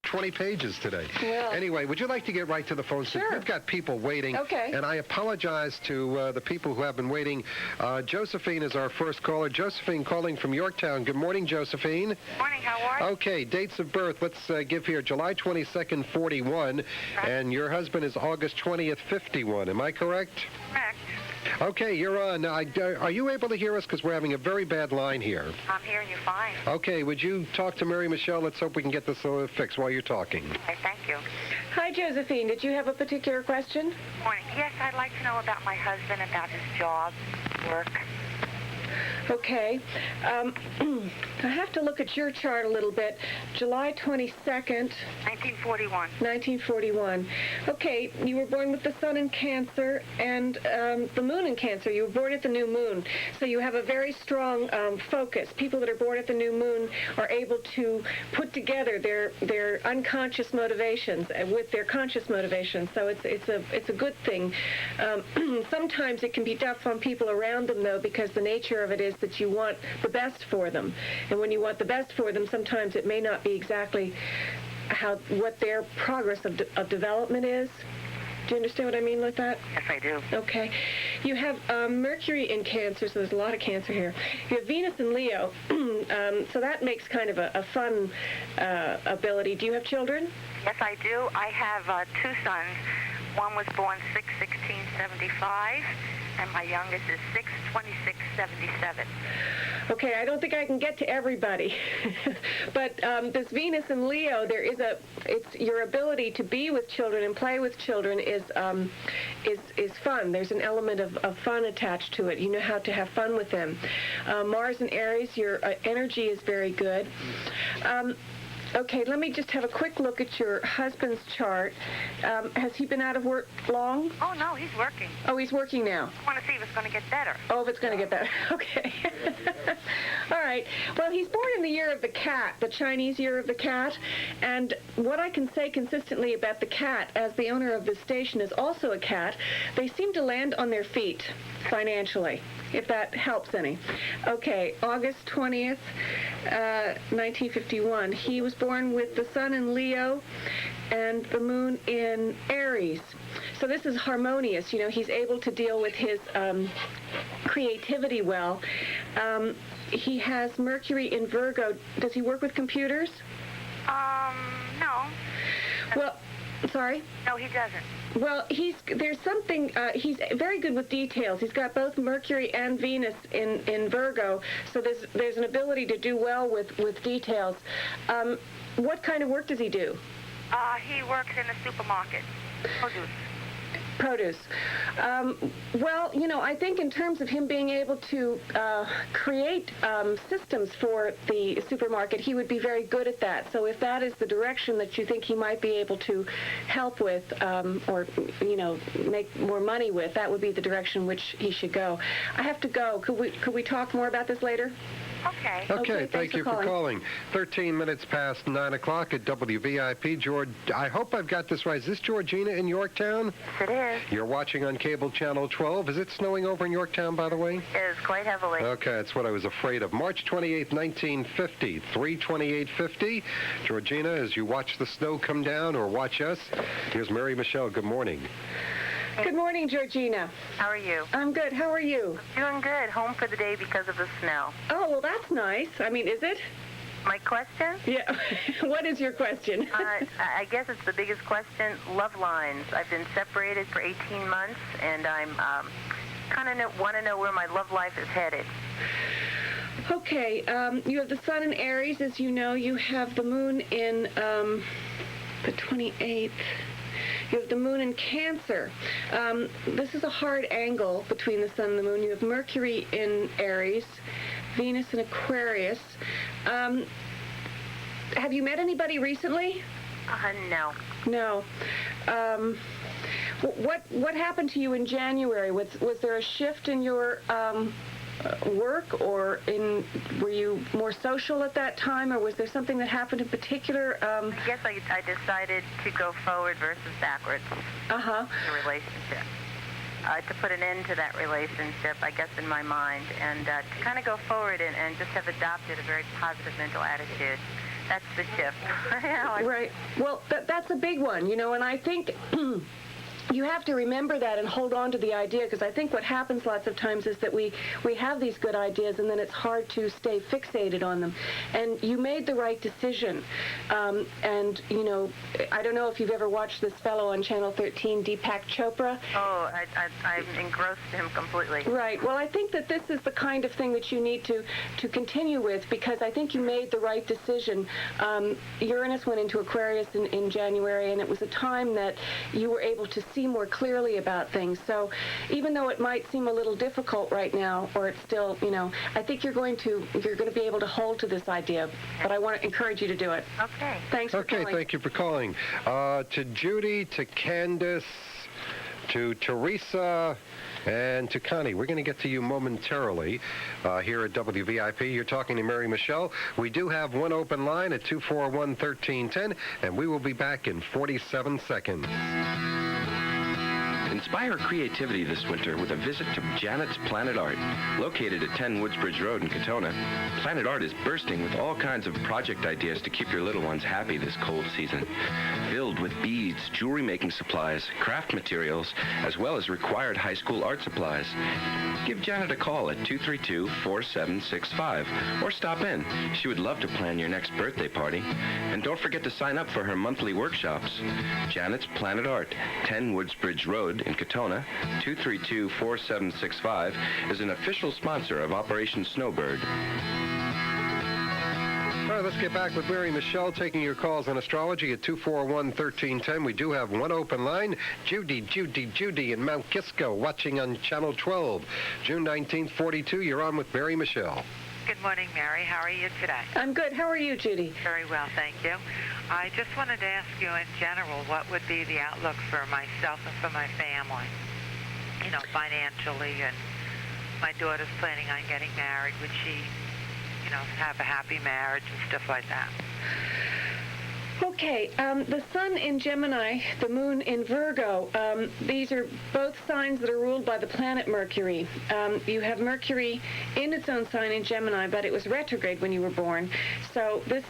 20 pages today. Well, anyway, would you like to get right to the phone? Sure. We've got people waiting. Okay. And I apologize to the people who have been waiting. Josephine is our first caller. Josephine calling from Yorktown. Good morning, Josephine. Morning, how are you? Okay, dates of birth. Let's give here July 22nd, 41. And your husband is August 20th, 51. Am I correct? Correct. Okay, you're on. Are you able to hear us? Because we're having a very bad line here. I'm hearing you fine. Okay, would you talk to Mary Michele? Let's hope we can get this fixed while you're talking. Okay, thank you. Hi, Josephine. Did you have a particular question? Morning. Yes, I'd like to know about my husband, about his job, work. Okay. I have to look at your chart a little bit. July 22nd, 1941. 1941. Okay, you were born with the sun in Cancer and the moon in Cancer. You were born at the new moon. So you have a very strong focus. People that are born at the new moon are able to put together their unconscious motivations with their conscious motivations. So it's a good thing. Sometimes it can be tough on people around them, though, because the nature of it is that you want the best for them. And when you want the best for them, sometimes it may not be exactly what their progress of development is. Do you understand what I mean like that? Yes, I do. Okay. You have Mercury in Cancer, so there's a lot of Cancer here. You have Venus in Leo, so that makes kind of a fun ability. Do you have children? Yes, I do. I have 2 sons. One was born 6/16/75, and my youngest is 6/26/77. Okay, I don't think I can get to everybody, but this Venus in Leo, it's your ability to be with children and play with children is fun. There's an element of fun attached to it. You know how to have fun with them. Mars in Aries, your energy is very good. Okay, let me just have a quick look at your husband's chart. Has he been out of work long? Oh, no, he's working. Oh, he's working now. I want to see if it's going to get better. Oh, if it's going to get better. Okay. All right. Well, he's born in the year of the cat, the Chinese year of the cat. And what I can say consistently about the cat, as the owner of this station is also a cat, they seem to land on their feet financially, if that helps any. Okay, August 20th, 1951. He was born with the sun in Leo and the moon in Aries. So this is harmonious. You know, he's able to deal with his creativity well. He has Mercury in Virgo. Does he work with computers? No. Well, sorry? No, he doesn't. Well, he's very good with details. He's got both Mercury and Venus in Virgo, so there's an ability to do well with details. What kind of work does he do? He works in a supermarket. Produce. Well, you know, I think in terms of him being able to create systems for the supermarket, he would be very good at that. So if that is the direction that you think he might be able to help with or, you know, make more money with, that would be the direction which he should go. I have to go. Could we talk more about this later? Okay. Okay, thank you for calling. 13 minutes past 9 o'clock at WVIP. George, I hope I've got this right. Is this Georgina in Yorktown? Yes, it is. You're watching on cable channel 12. Is it snowing over in Yorktown, by the way? It is, quite heavily. Okay, that's what I was afraid of. March 28th, 1950, 3/28/50. Georgina, as you watch the snow come down or watch us, here's Mary Michele. Good morning. Good morning, Georgina. How are you? I'm good. How are you? Doing good. Home for the day because of the snow. Oh, well, that's nice. I mean, is it? My question? Yeah. What is your question? I guess it's the biggest question. Love lines. I've been separated for 18 months, and I'm kind of want to know where my love life is headed. Okay. You have the sun in Aries, as you know. You have the moon in the 28th. You have the moon in Cancer. This is a hard angle between the sun and the moon. You have Mercury in Aries, Venus in Aquarius. Have you met anybody recently? No. No. What happened to you in January? Was there a shift in your work, or were you more social at that time, or was there something that happened in particular? I guess I decided to go forward versus backwards. Uh-huh. The relationship. To put an end to that relationship, I guess, in my mind, and to kind of go forward and just have adopted a very positive mental attitude That's the shift. Right. Well, that's a big one, and I think you have to remember that and hold on to the idea, because I think what happens lots of times is that we have these good ideas and then it's hard to stay fixated on them. And you made the right decision. And, I don't know if you've ever watched this fellow on Channel 13, Deepak Chopra. Oh, I'm engrossed in him completely. Right. Well, I think that this is the kind of thing that you need to continue with, because I think you made the right decision. Uranus went into Aquarius in January, and it was a time that you were able to see more clearly about things. So even though it might seem a little difficult right now, or it's still, I think you're going to be able to hold to this idea. But I want to encourage you to do it. Okay. Thanks for calling. Okay, thank you for calling. To Judy, to Candice, to Theresa, and to Connie. We're going to get to you momentarily here at WVIP. You're talking to Mary Michele. We do have one open line at 241-1310, and we will be back in 47 seconds. Inspire creativity this winter with a visit to Janet's Planet Art. Located at 10 Woodsbridge Road in Katona, Planet Art is bursting with all kinds of project ideas to keep your little ones happy this cold season. Filled with beads, jewelry making supplies, craft materials, as well as required high school art supplies. Give Janet a call at 232-4765 or stop in. She would love to plan your next birthday party. And don't forget to sign up for her monthly workshops. Janet's Planet Art, 10 Woodsbridge Road in Katona, 232-4765, is an official sponsor of Operation Snowbird. All right, let's get back with Mary Michele, taking your calls on astrology at 241-1310. We do have one open line. Judy in Mount Kisco, watching on Channel 12. June 1942, you're on with Mary Michele. Good morning, Mary. How are you today? I'm good. How are you, Judy? Very well, thank you. I just wanted to ask you in general, what would be the outlook for myself and for my family? Financially, and my daughter's planning on getting married. Would she, have a happy marriage and stuff like that? Okay, the sun in Gemini, the moon in Virgo, these are both signs that are ruled by the planet Mercury. You have Mercury in its own sign in Gemini, but it was retrograde when you were born. So this,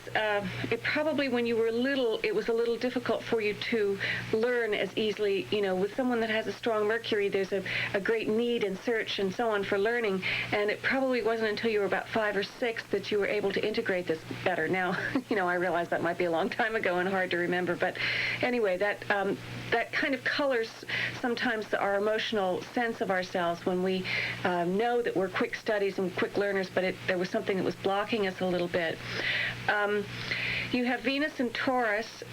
it probably when you were little, it was a little difficult for you to learn as easily. With someone that has a strong Mercury, there's a great need and search and so on for learning, and it probably wasn't until you were about 5 or 6 that you were able to integrate this better. Now, I realize that might be a long time ago and hard to remember, but anyway, that kind of colors sometimes our emotional sense of ourselves when we know that we're quick studies and quick learners, but there was something that was blocking us a little bit. You have Venus in Taurus,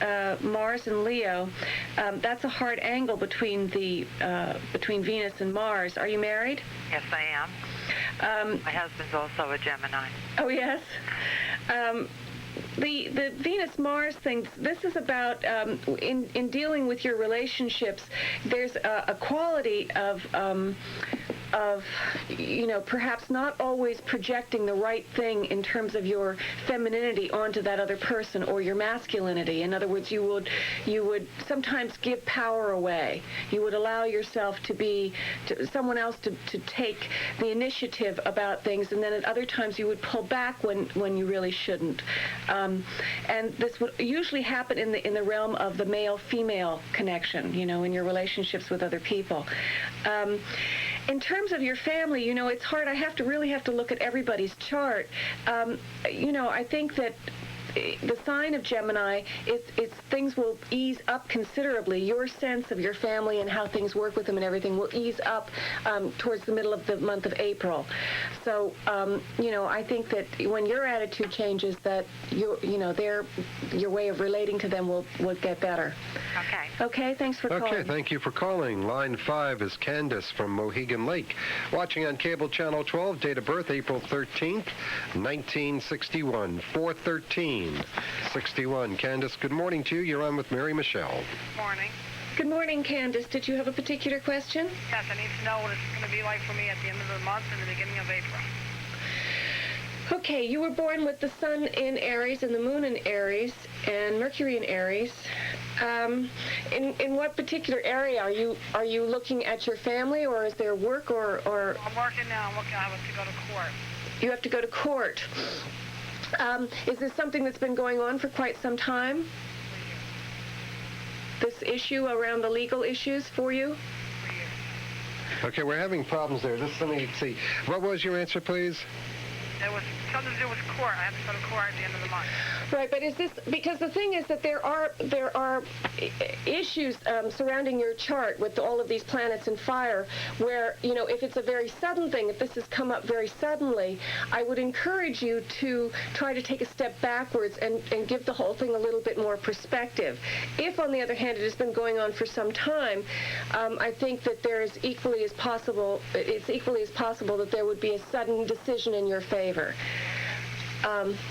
Mars in Leo. That's a hard angle between Venus and Mars. Are you married? Yes, I am. My husband's also a Gemini. Oh, yes. The Venus-Mars thing, this is about, in dealing with your relationships, there's a quality of perhaps not always projecting the right thing in terms of your femininity onto that other person, or your masculinity. In other words, you would sometimes give power away. You would allow yourself to someone else to take the initiative about things, and then at other times you would pull back when you really shouldn't. And this would usually happen in the realm of the male-female connection, in your relationships with other people. In terms of your family, it's hard. I really have to look at everybody's chart. I think that the sign of Gemini, things will ease up considerably. Your sense of your family and how things work with them and everything will ease up towards the middle of the month of April. So, I think that when your attitude changes, that your way of relating to them will get better. Okay. Okay, thanks for calling. Okay, thank you for calling. Line 5 is Candice from Mohegan Lake. Watching on cable channel 12, date of birth April 13th, 1961, 4/13/61. Candice, good morning to you. You're on with Mary Michele. Morning. Good morning, Candice. Did you have a particular question? Yes, I need to know what it's going to be like for me at the end of the month and the beginning of April. Okay, you were born with the sun in Aries and the moon in Aries and Mercury in Aries. In what particular area are you looking at your family, or is there work or? I'm working now. I have to go to court. You have to go to court. Is this something that's been going on for quite some time? This issue around the legal issues for you? Okay, we're having problems there. Just let me see. What was your answer, please? It was something to do with court. I have to go to court at the end of the month. Right, but is this because the thing is that there are issues surrounding your chart with all of these planets in fire, where if it's a very sudden thing, if this has come up very suddenly, I would encourage you to try to take a step backwards and give the whole thing a little bit more perspective. If, on the other hand, it has been going on for some time, I think that it's equally as possible that there would be a sudden decision in your favor.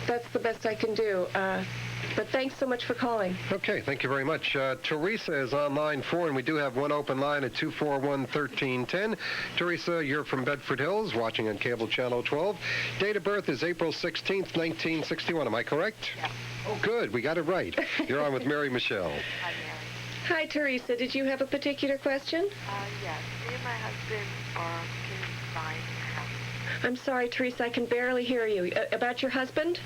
That's the best I can do. But thanks so much for calling. Okay, thank you very much. Theresa is on line 4, and we do have one open line at 241-1310. Theresa, you're from Bedford Hills, watching on cable channel 12. Date of birth is April 16th, 1961. Am I correct? Yeah. Oh, good. We got it right. You're on with Mary Michele. Hi, Mary. Hi, Theresa. Did you have a particular question? Yes. Me and my husband are looking to buy a house. I'm sorry, Theresa, I can barely hear you. About your husband?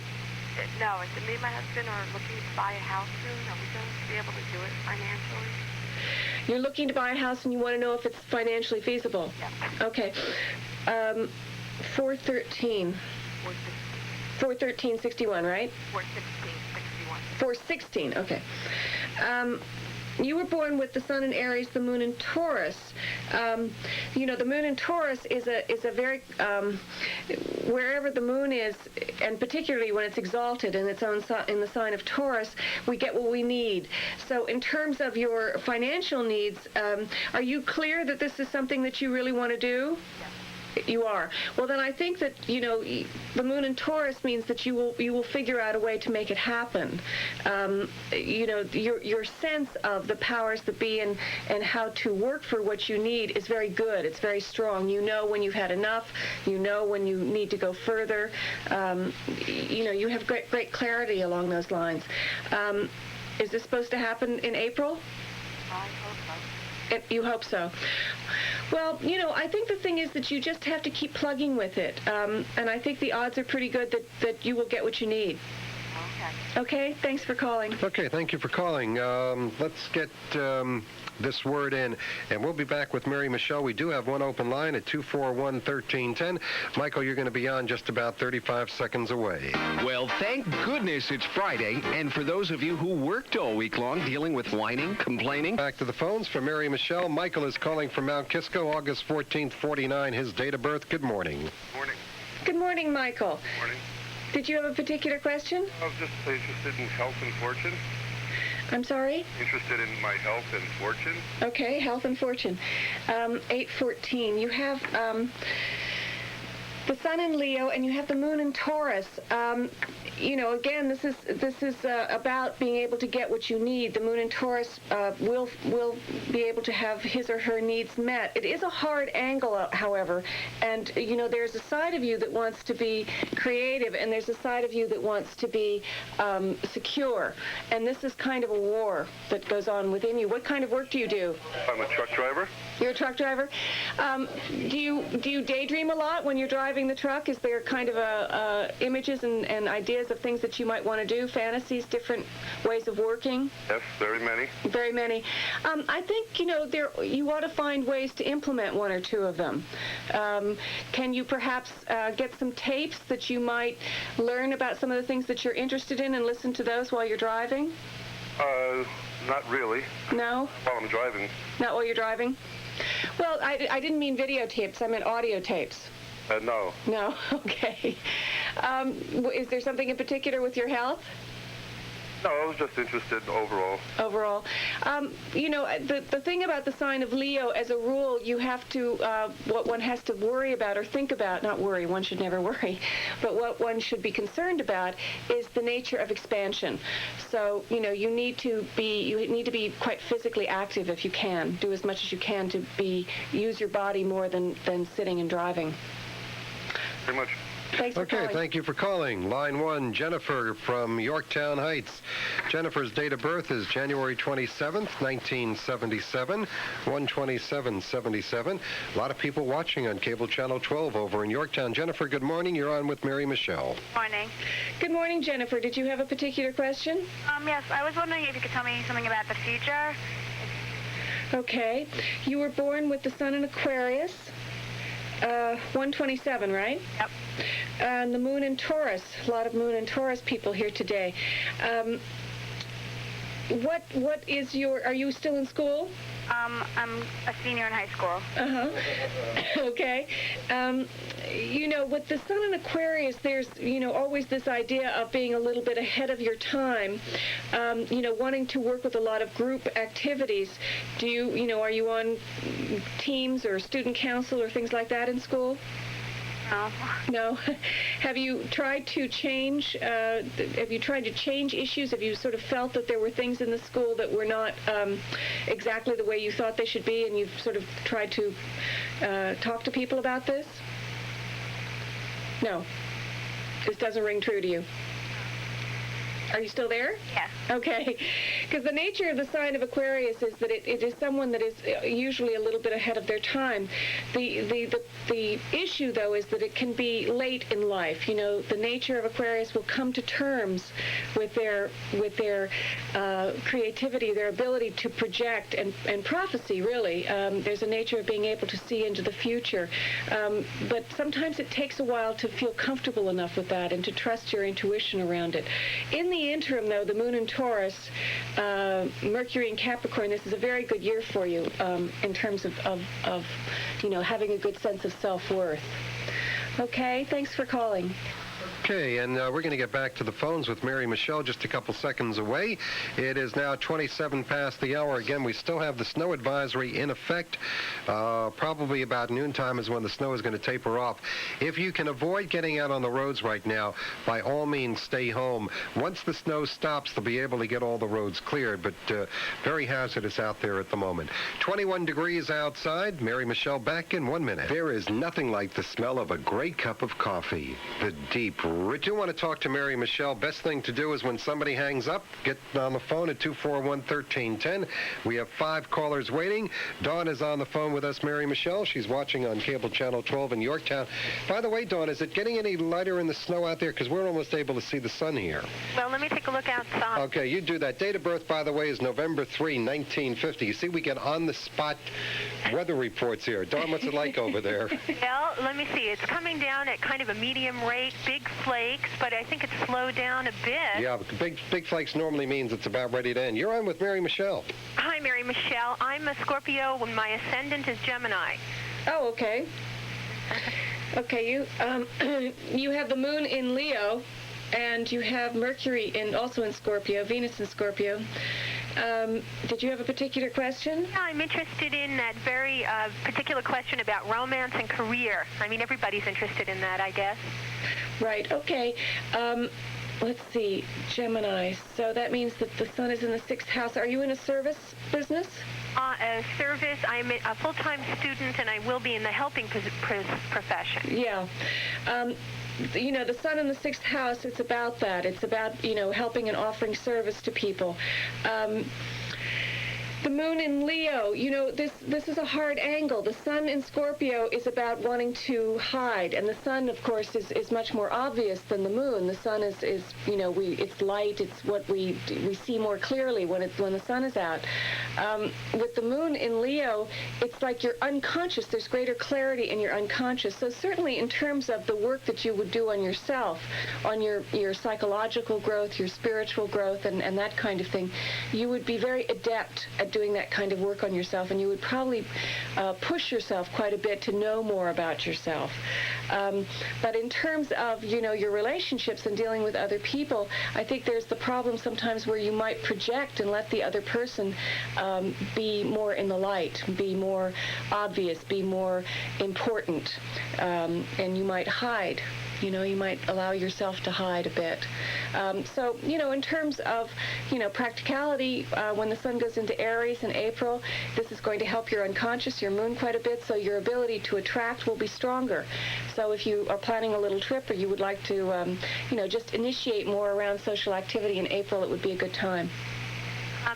No, I said me and my husband are looking to buy a house soon. Are we going to be able to do it financially? You're looking to buy a house and you want to know if it's financially feasible? Yeah. Okay. 413. 413.61, right? 416.61. 416, okay. You were born with the sun in Aries, the moon in Taurus. The moon in Taurus is a very wherever the moon is, and particularly when it's exalted in in the sign of Taurus, we get what we need. So in terms of your financial needs, are you clear that this is something that you really want to do? Yes. You are. Well, then I think that, the moon in Taurus means that you will figure out a way to make it happen. Your sense of the powers that be and how to work for what you need is very good. It's very strong. You know when you've had enough. You know when you need to go further. You have great clarity along those lines. Is this supposed to happen in April? I hope so. You hope so. Well, I think the thing is that you just have to keep plugging with it. And I think the odds are pretty good that you will get what you need. Okay. Okay? Thanks for calling. Okay, thank you for calling. Let's get this word in, and we'll be back with Mary Michele. We do have one open line at 241-1310. Michael, you're going to be on just about 35 seconds away. Well, thank goodness it's Friday, and for those of you who worked all week long dealing with whining, complaining. Back to the phones for Mary Michele. Michael is calling from Mount Kisco, August 14th, 49, his date of birth. Good morning. Morning. Good morning, Michael. Morning. Did you have a particular question? I was just interested in health and fortune. I'm sorry? Interested in my health and fortune. Okay, health and fortune. 814. You have the sun in Leo and you have the moon in Taurus. Again, this is about being able to get what you need. The moon in Taurus will be able to have his or her needs met. It is a hard angle, however, and there's a side of you that wants to be creative, and there's a side of you that wants to be secure. And this is kind of a war that goes on within you. What kind of work do you do? I'm a truck driver. You're a truck driver. Do you daydream a lot when you're driving the truck? Is there kind of images and ideas of things that you might want to do, fantasies, different ways of working? Yes, very many. Very many. I think, you ought to find ways to implement one or two of them. Can you perhaps get some tapes that you might learn about some of the things that you're interested in and listen to those while you're driving? Not really. No? While I'm driving. Not while you're driving? Well, I didn't mean videotapes. I meant audio tapes. No. No? Okay. Is there something in particular with your health? No, I was just interested overall. Overall. The thing about the sign of Leo, as a rule, you have to, what one has to worry about or think about, not worry, one should never worry, but what one should be concerned about is the nature of expansion. So, you need to be quite physically active if you can. Do as much as you can to use your body more than sitting and driving. Very much. Thanks for Okay, calling. thank you for calling. Line 1, Jennifer from Yorktown Heights. Jennifer's date of birth is January 27th, 1977, 12777. A lot of people watching on Cable Channel 12 over in Yorktown. Jennifer, good morning. You're on with Mary Michele. Morning. Good morning, Jennifer. Did you have a particular question? Yes, I was wondering if you could tell me something about the future. Okay. You were born with the sun in Aquarius, 127, right? Yep. And the moon in Taurus. A lot of moon in Taurus people here today. What is your... Are you still in school? I'm a senior in high school. Uh-huh. Okay. With the sun in Aquarius, there's, always this idea of being a little bit ahead of your time, wanting to work with a lot of group activities. Do you, are you on teams or student council or things like that in school? No. No. Have you tried to change? Have you tried to change issues? Have you sort of felt that there were things in the school that were not exactly the way you thought they should be, and you've sort of tried to talk to people about this? No. This doesn't ring true to you. Are you still there? Yes. Okay. Because the nature of the sign of Aquarius is that it is someone that is usually a little bit ahead of their time. The issue, though, is that it can be late in life. The nature of Aquarius will come to terms with their creativity, their ability to project and prophecy, really. There's a nature of being able to see into the future. But sometimes it takes a while to feel comfortable enough with that and to trust your intuition around it. In the interim, though, the moon in Taurus, Mercury in Capricorn, this is a very good year for you in terms of having a good sense of self-worth. Okay, thanks for calling. Okay, and we're going to get back to the phones with Mary Michele just a couple seconds away. It is now 27 past the hour. Again, we still have the snow advisory in effect. Probably about noontime is when the snow is going to taper off. If you can avoid getting out on the roads right now, by all means, stay home. Once the snow stops, they'll be able to get all the roads cleared, but very hazardous out there at the moment. 21 degrees outside. Mary Michele back in 1 minute. There is nothing like the smell of a great cup of coffee. The deep, rich. You want to talk to Mary Michele, best thing to do is when somebody hangs up, get on the phone at 241-1310. We have 5 callers waiting. Dawn is on the phone with us, Mary Michele. She's watching on Cable Channel 12 in Yorktown. By the way, Dawn, is it getting any lighter in the snow out there? Because we're almost able to see the sun here. Well, let me take a look outside. Okay, you do that. Date of birth, by the way, is November 3, 1950. You see, we get on-the-spot weather reports here. Dawn, what's it like over there? Well, let me see. It's coming down at kind of a medium rate, big flakes, but I think it's slowed down a bit. Yeah, big flakes normally means it's about ready to end. You're on with Mary Michele. Hi, Mary Michele. I'm a Scorpio when my ascendant is Gemini. Oh, okay. Okay, you have the moon in Leo, and you have Mercury also in Scorpio, Venus in Scorpio. Did you have a particular question? Yeah, I'm interested in that very particular question about romance and career. I mean, everybody's interested in that, I guess. Right, okay. Let's see, Gemini. So that means that the sun is in the 6th house. Are you in a service business? Service. I'm a full-time student, and I will be in the helping profession. Yeah. The sun in the 6th house, it's about that. It's about, helping and offering service to people. The moon in Leo, this is a hard angle. The sun in Scorpio is about wanting to hide, and the sun, of course, is much more obvious than the moon. The sun is it's light. It's what we see more clearly when the sun is out. With the moon in Leo, it's like you're unconscious. There's greater clarity in your unconscious. So certainly, in terms of the work that you would do on yourself, on your psychological growth, your spiritual growth, and that kind of thing, you would be very adept at doing that kind of work on yourself, and you would probably push yourself quite a bit to know more about yourself. But in terms of, your relationships and dealing with other people, I think there's the problem sometimes where you might project and let the other person be more in the light, be more obvious, be more important, and you might hide You might allow yourself to hide a bit. So, in terms of, practicality, when the sun goes into Aries in April, this is going to help your unconscious, your moon, quite a bit, so your ability to attract will be stronger. So if you are planning a little trip or you would like to, just initiate more around social activity in April, it would be a good time.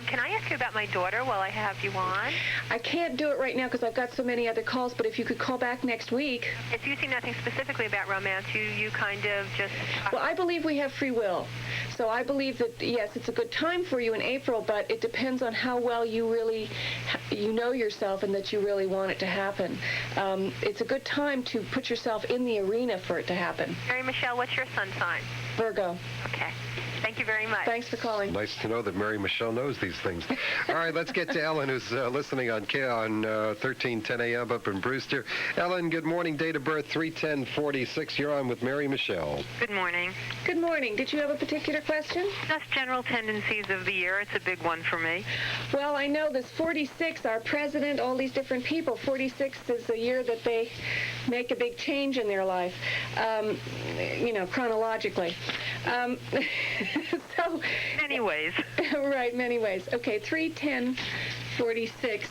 Can I ask you about my daughter while I have you on? I can't do it right now because I've got so many other calls, but if you could call back next week. If you see nothing specifically about romance, you kind of just... Well, I believe we have free will. So I believe that, yes, it's a good time for you in April, but it depends on how well you know yourself and that you really want it to happen. It's a good time to put yourself in the arena for it to happen. Mary Michele, what's your sun sign? Virgo. Okay. Thank you very much. Thanks for calling. Nice to know that Mary Michele knows these things. All right, let's get to Ellen, who's listening on 1310 a.m. up in Brewster. Ellen, good morning. Date of birth 3/10/46. You're on with Mary Michele. Good morning. Good morning. Did you have a particular question? Just general tendencies of the year. It's a big one for me. Well, I know this 46, our president, all these different people. 46 is the year that they make a big change in their life, chronologically. So Many ways. Right, many ways. Okay, 3/10/46.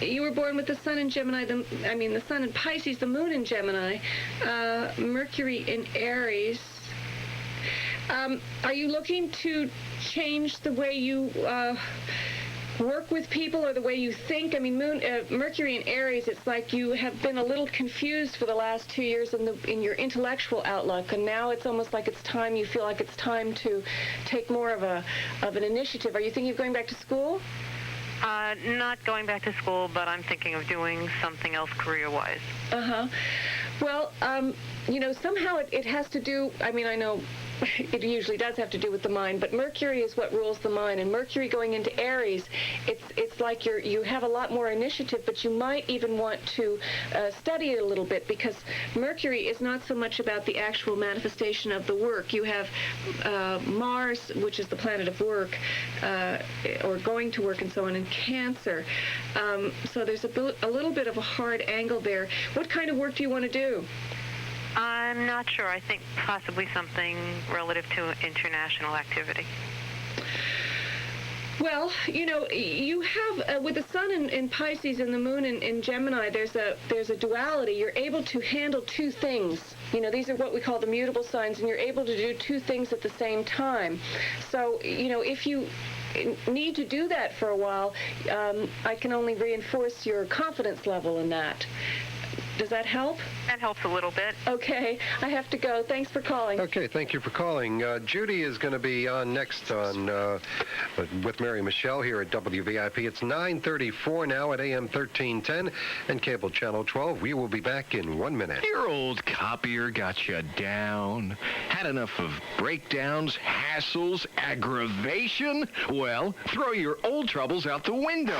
You were born with the sun in Gemini, the sun in Pisces, the moon in Gemini, Mercury in Aries. Are you looking to change the way you work with people or the way you think? Mercury in Aries, it's like you have been a little confused for the last 2 years in your intellectual outlook, and now it's almost like you feel like it's time to take more of an initiative. Are you thinking of going back to school? Not going back to school, but I'm thinking of doing something else career-wise. Uh-huh. Well, somehow it has to do, I know it usually does have to do with the mind, but Mercury is what rules the mind, and Mercury going into Aries, it's like you have a lot more initiative, but you might even want to study it a little bit, because Mercury is not so much about the actual manifestation of the work. You have Mars, which is the planet of work, or going to work and so on, in Cancer. So there's a little bit of a hard angle there. What kind of work do you want to do? I'm not sure. I think possibly something relative to international activity. Well, you have, with the sun in Pisces and the moon in Gemini, there's a duality. You're able to handle two things. These are what we call the mutable signs, and you're able to do two things at the same time. So, if you need to do that for a while, I can only reinforce your confidence level in that. Does that help? That helps a little bit. Okay, I have to go. Thanks for calling. Okay, thank you for calling. Judy is going to be on next with Mary Michele here at WVIP. It's 9:34 now at AM 1310 and cable channel 12. We will be back in 1 minute. Your old copier got you down? Had enough of breakdowns, hassles, aggravation? Well, throw your old troubles out the window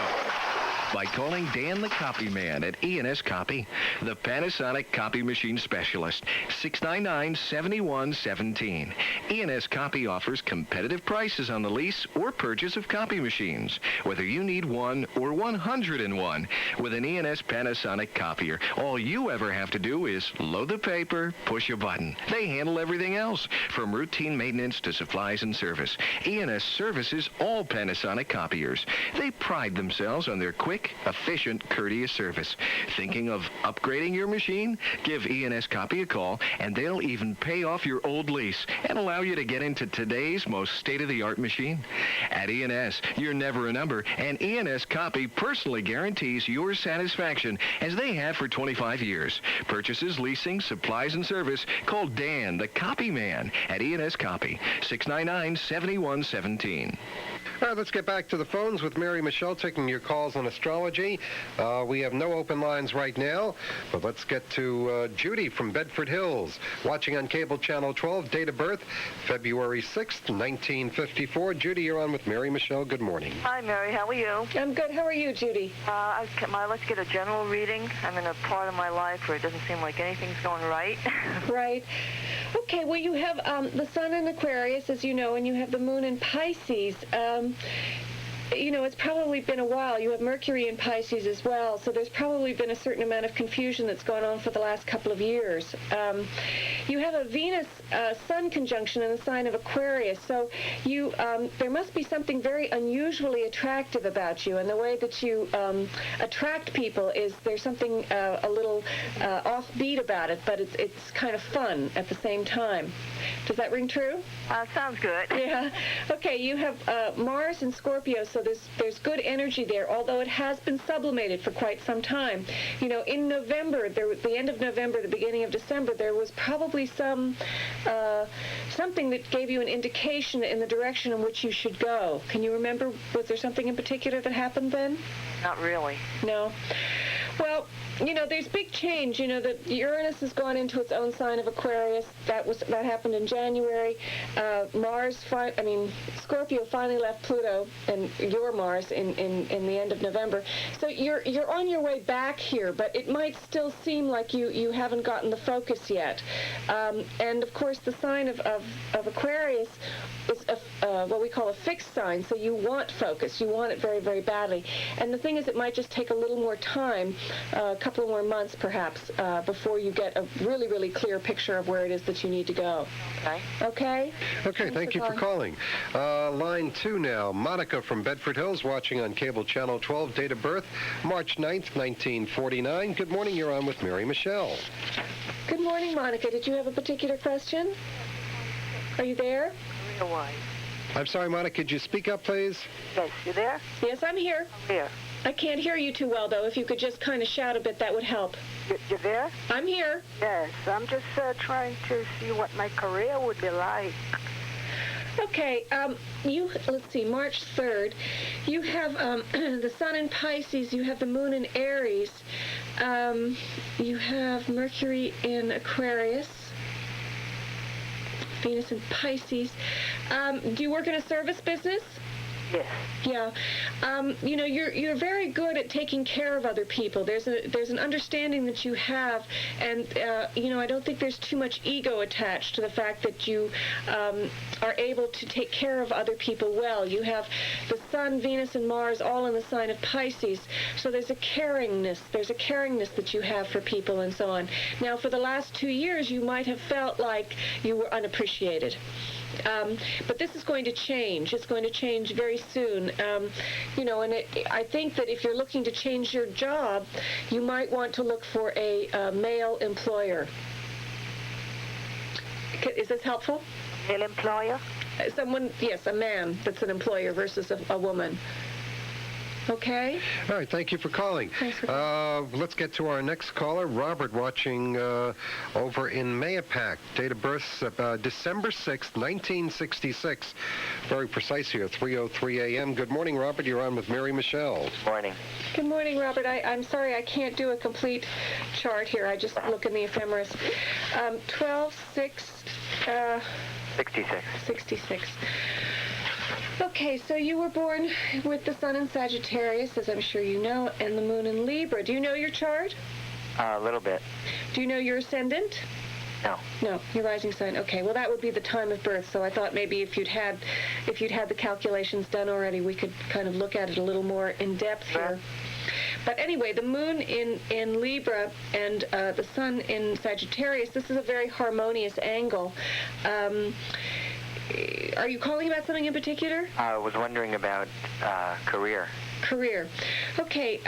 by calling Dan the Copy Man at E&S Copy, the Panasonic copy machine specialist, 699-7117. E&S Copy offers competitive prices on the lease or purchase of copy machines, whether you need one or 101. With an E&S Panasonic copier, all you ever have to do is load the paper, push a button. They handle everything else, from routine maintenance to supplies and service. E&S services all Panasonic copiers. They pride themselves on their quick, efficient, courteous service. Thinking of upgrading your machine? Give E&S Copy a call, and they'll even pay off your old lease and allow you to get into today's most state-of-the-art machine. At E&S, you're never a number, and E&S Copy personally guarantees your satisfaction, as they have for 25 years. Purchases, leasing, supplies, and service. Call Dan, the Copy Man, at E&S Copy, 699-7117. All right, let's get back to the phones with Mary Michele, taking your calls on astrology. We have no open lines right now, but let's get to Judy from Bedford Hills, watching on cable channel 12, date of birth, February 6th, 1954. Judy, you're on with Mary Michele. Good morning. Hi, Mary. How are you? I'm good. How are you, Judy? I'd like to get a general reading. I'm in a part of my life where it doesn't seem like anything's going right. Right. Okay, well, you have the sun in Aquarius, as you know, and you have the moon in Pisces. it's probably been a while. You have Mercury in Pisces as well, so there's probably been a certain amount of confusion that's gone on for the last couple of years. You have a Venus-Sun conjunction in the sign of Aquarius, so there must be something very unusually attractive about you, and the way that you attract people is there's something a little offbeat about it, but it's kind of fun at the same time. Does that ring true? Sounds good. Yeah. Okay, you have Mars in Scorpio, so there's good energy there, although it has been sublimated for quite some time. In November, the end of November, the beginning of December, there was probably something that gave you an indication in the direction in which you should go. Can you remember, was there something in particular that happened then? Not really. No. Well, there's big change. That Uranus has gone into its own sign of Aquarius. That happened in January. Scorpio finally left Pluto and your Mars in the end of November. So you're on your way back here, but it might still seem like you haven't gotten the focus yet. And of course, the sign of Aquarius is what we call a fixed sign, so you want focus. You want it very, very badly. And the thing is, it might just take a little more time, a couple of more months perhaps, before you get a really, really clear picture of where it is that you need to go. Okay. Okay? Okay, thank you for calling. Line 2 now. Monica from Bedford Hills, watching on cable channel 12, date of birth, March 9th, 1949. Good morning, you're on with Mary Michele. Good morning, Monica. Did you have a particular question? Are you there? Why? I'm sorry, Monica, could you speak up, please? Yes, you there? Yes, I'm here. Here. I can't hear you too well, though. If you could just kind of shout a bit, that would help. You there? I'm here. Yes, I'm just trying to see what my career would be like. Okay, let's see, March 3rd, you have the Sun in Pisces, you have the Moon in Aries, you have Mercury in Aquarius, Venus in Pisces. Do you work in a service business? Yes. Yeah. You're very good at taking care of other people. There's an understanding that you have, and I don't think there's too much ego attached to the fact that you are able to take care of other people well. You have the Sun, Venus, and Mars all in the sign of Pisces, so there's a caringness. There's a caringness that you have for people and so on. Now, for the last 2 years, you might have felt like you were unappreciated. But this is going to change. It's going to change very soon. I think that if you're looking to change your job, you might want to look for a male employer. Is this helpful? Male employer? Yes, a man that's an employer versus a woman. Okay. All right, thank you for calling. Thanks for calling. Let's get to our next caller, Robert, watching over in Mayapack. Date of birth, December 6th, 1966. Very precise here, 3:03 a.m. Good morning, Robert. You're on with Mary Michele. Morning. Good morning, Robert. I'm sorry I can't do a complete chart here. I just look in the ephemeris. 12/6. 66. 66. Okay, so you were born with the Sun in Sagittarius, as I'm sure you know, and the Moon in Libra. Do you know your chart? A little bit. Do you know your ascendant? No. No, your rising sign. Okay, well that would be the time of birth. So I thought maybe if you'd had the calculations done already, we could kind of look at it a little more in depth here. But anyway, the Moon in Libra and the Sun in Sagittarius. This is a very harmonious angle. Are you calling about something in particular? I was wondering about career. Career. Okay.